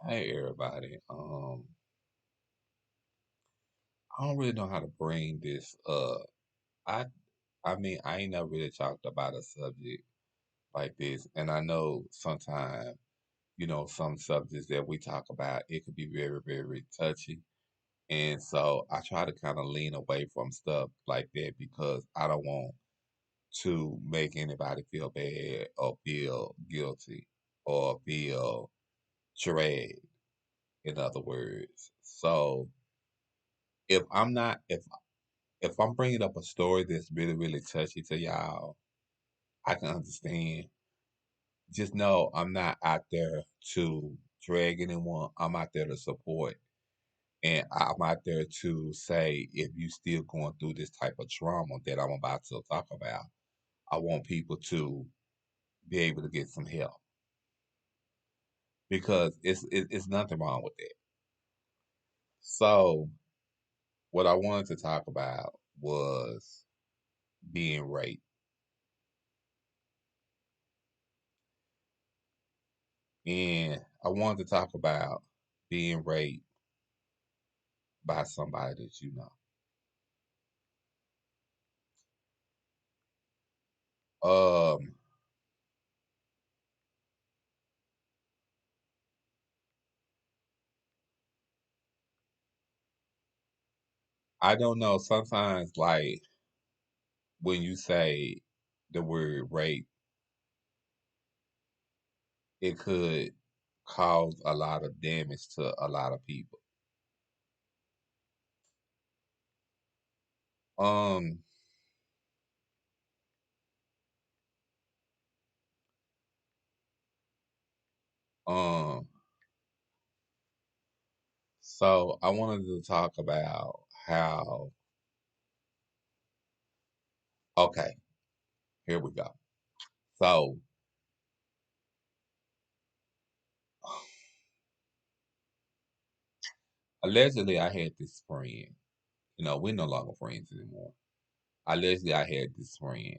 Hey everybody. I don't really know how to bring this I I mean I ain't never really talked about a subject like this. And I know sometimes, some subjects that we talk about, it could be very, very touchy. And so I try to kind of lean away from stuff like that because I don't want to make anybody feel bad or feel guilty or feel dragged, in other words. So if I'm bringing up a story that's really, really touchy to y'all, I can understand. Just know I'm not out there to drag anyone. I'm out there to support. And I'm out there to say, if you still going through this type of trauma that I'm about to talk about, I want people to be able to get some help because it's nothing wrong with that. So what I wanted to talk about was being raped. And I wanted to talk about being raped by somebody that you know. Um, I don't know. Sometimes, like when you say the word rape, it could cause a lot of damage to a lot of people. Um, um. So I wanted to talk about how. Okay, here we go. So allegedly, I had this friend. We're no longer friends anymore. Allegedly, I had this friend.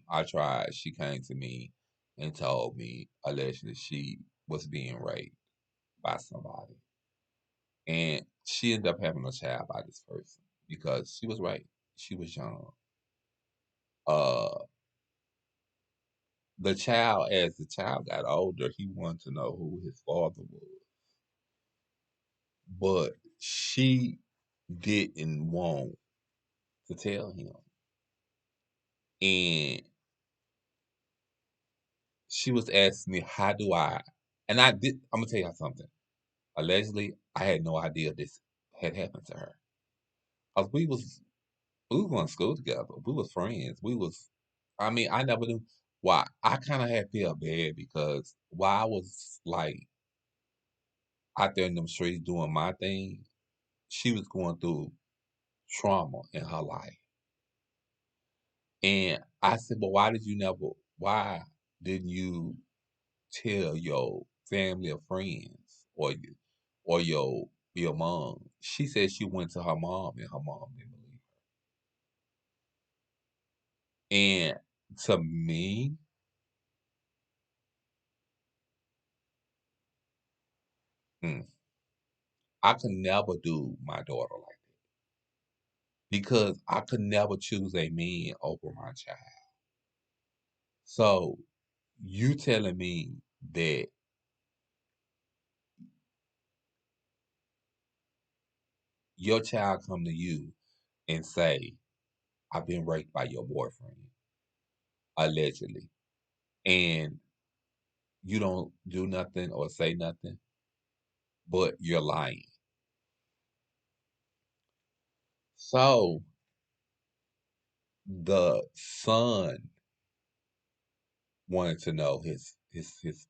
I tried. She came to me and told me allegedly she was being raped by somebody, and she ended up having a child by this person because she was raped. She was young. Uh, as the child got older, he wanted to know who his father was, but she didn't want to tell him, and she was asking me, "How do I?" And I did. I'm gonna tell you something. Allegedly, I had no idea this had happened to her. 'Cause we was going to school together. We was friends. I mean, I never knew why. I kind of had feel bad because while I was like out there in them streets doing my thing, she was going through trauma in her life. And I said, but why didn't you tell your family or friends or your mom? She said she went to her mom and her mom didn't believe her. And to me, mm, I could never do my daughter like that because I could never choose a man over my child. So you telling me that your child come to you and say, I've been raped by your boyfriend, allegedly, and you don't do nothing or say nothing, but you're lying. So the son wanted to know his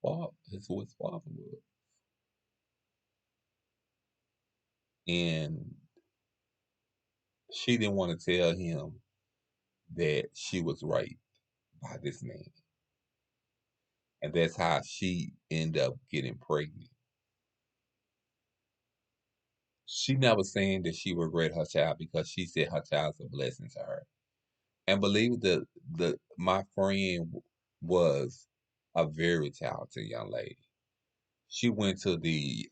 father, who his father was, and she didn't want to tell him that she was raped by this man, and that's how she ended up getting pregnant. She never saying that she regret her child because she said her child's a blessing to her. And believe the my friend was a very talented young lady. She went to the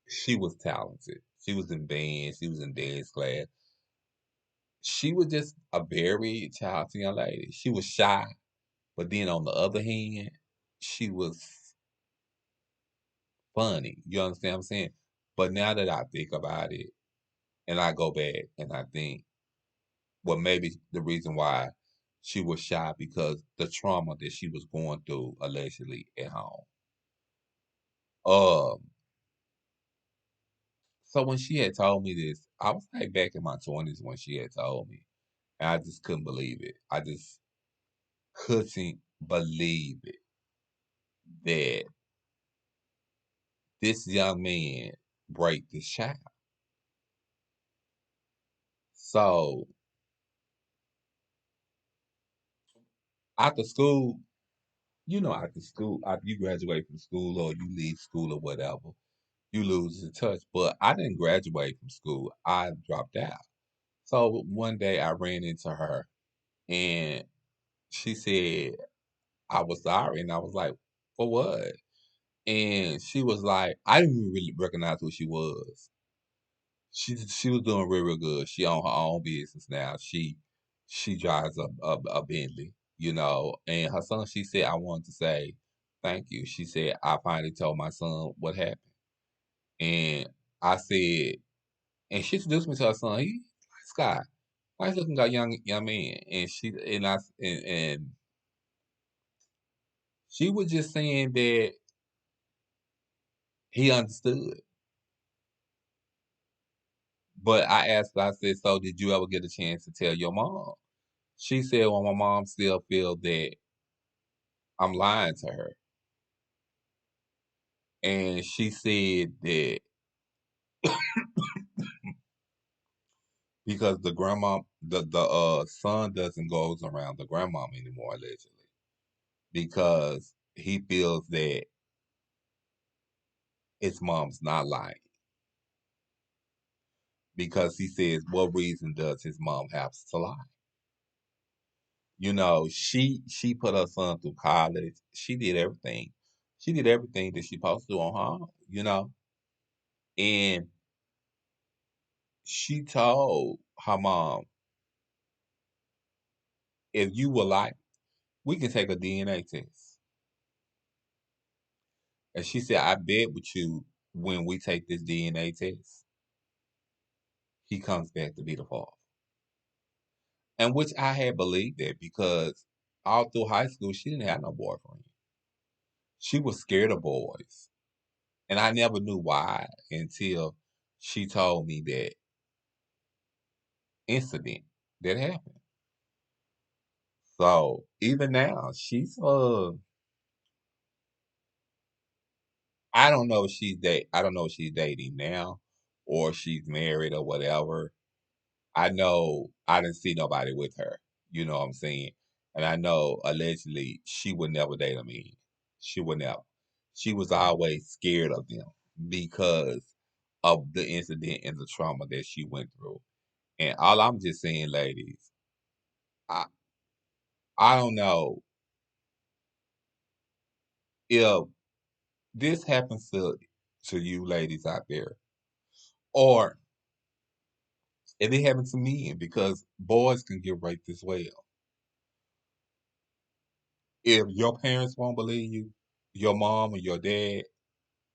she was talented. She was in band, she was in dance class. She was just a very talented young lady. She was shy, but then on the other hand, she was funny. You understand what I'm saying? But now that I think about it and I go back and I think, well, maybe the reason why she was shy because the trauma that she was going through allegedly at home. Um, so when she had told me this, I was like back in my 20s when she had told me. And I just couldn't believe it. I just couldn't believe it that this young man raped this child. So after school, after school, after you graduate from school or you leave school or whatever, you lose the touch. But I didn't graduate from school. I dropped out. So one day I ran into her and she said, I was sorry. And I was like, for what? And she was like, I didn't even really recognize who she was. She was doing real, real good. She own her own business now. She drives a Bentley, and her son, she said, I wanted to say thank you. She said, I finally told my son what happened. And I said, and she introduced me to her son. He Scott, nice looking guy, young man. And she was just saying that he understood. But I asked her, I said, so did you ever get a chance to tell your mom? She said, well, my mom still feel that I'm lying to her. And she said that because the son doesn't goes around the grandmom anymore allegedly because he feels that his mom's not lying because he says what reason does his mom have to lie? She put her son through college. She did everything. She did everything that she supposed to do on her own. And she told her mom, if you would like, we can take a DNA test. And she said, I bet with you when we take this DNA test, he comes back to be the father. And which I had believed that because all through high school, she didn't have no boyfriend. She was scared of boys. And I never knew why until she told me that incident that happened. So even now, I don't know if she's dating now or she's married or whatever. I know I didn't see nobody with her. You know what I'm saying? And I know allegedly she would never date a man. She would never. She was always scared of them because of the incident and the trauma that she went through. And all I'm just saying, ladies, I I don't know if this happens to you ladies out there, or if it happens to men, because boys can get raped as well. If your parents won't believe you, your mom or your dad,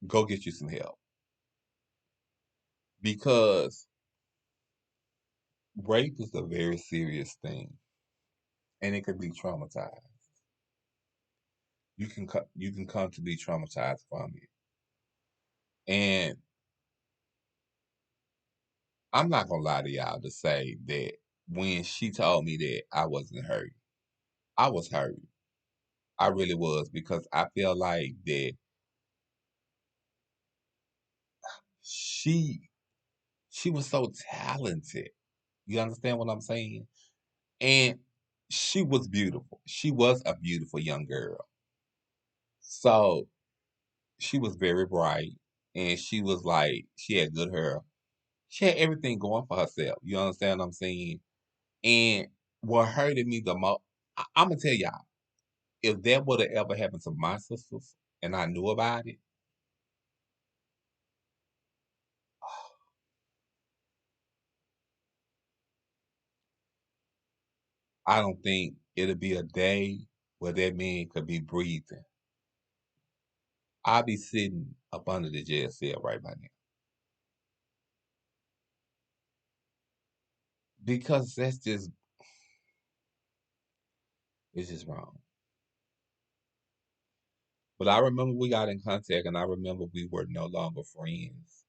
go get you some help because rape is a very serious thing and it can be traumatized. You can come to be traumatized from it. And I'm not gonna lie to y'all to say that when she told me that I wasn't hurt, I was hurt. I really was because I feel like that she she was so talented. You understand what I'm saying? And she was beautiful. She was a beautiful young girl. So she was very bright and she was like she had good hair. She had everything going for herself. You understand what I'm saying? And what hurted me the most, I'm gonna tell y'all, if that would have ever happened to my sisters and I knew about it, I don't think it'll be a day where that man could be breathing. I'll be sitting up under the jail cell right by now because that's just it's just wrong. But I remember we got in contact, and I remember we were no longer friends.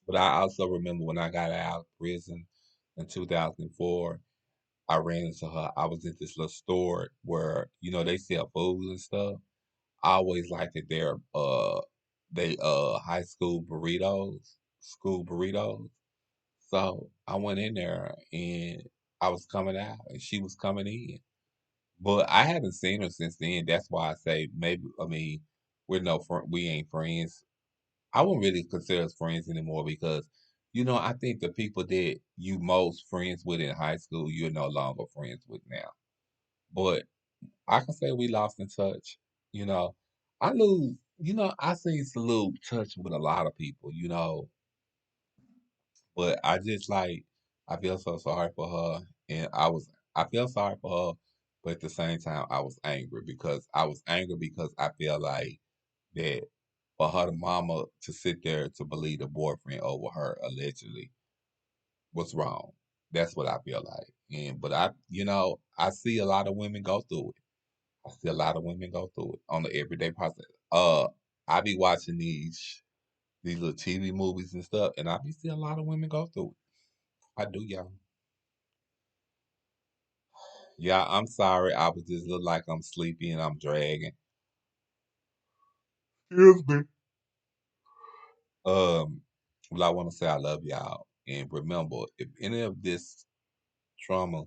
But I also remember when I got out of prison in 2004, I ran into her. I was at this little store where they sell food and stuff. I always liked it there. They high school burritos. So I went in there and I was coming out and she was coming in. But I haven't seen her since then. That's why I say maybe. I mean, we ain't friends. I wouldn't really consider us friends anymore because, I think the people that you most friends with in high school, you're no longer friends with now. But I can say we lost in touch. You know, I seem to lose touch with a lot of people. But I feel so sorry for her, and I feel sorry for her, but at the same time, I was angry because I feel like that for her mama to sit there to believe the boyfriend over her allegedly was wrong. That's what I feel like. But I see a lot of women go through it. I see a lot of women go through it on the everyday process. I be watching these little TV movies and stuff, and I be seeing a lot of women go through it. I do, y'all. Yeah, I'm sorry. I was just look like I'm sleepy and I'm dragging. Excuse me. Um, well, I want to say I love y'all, and remember, if any of this trauma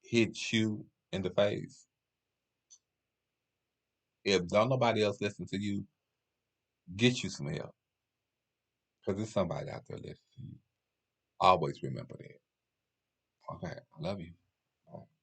hits you in the face, if don't nobody else listen to you, get you some help, because there's somebody out there listening to you. Always remember that. Okay, I love you. Bye.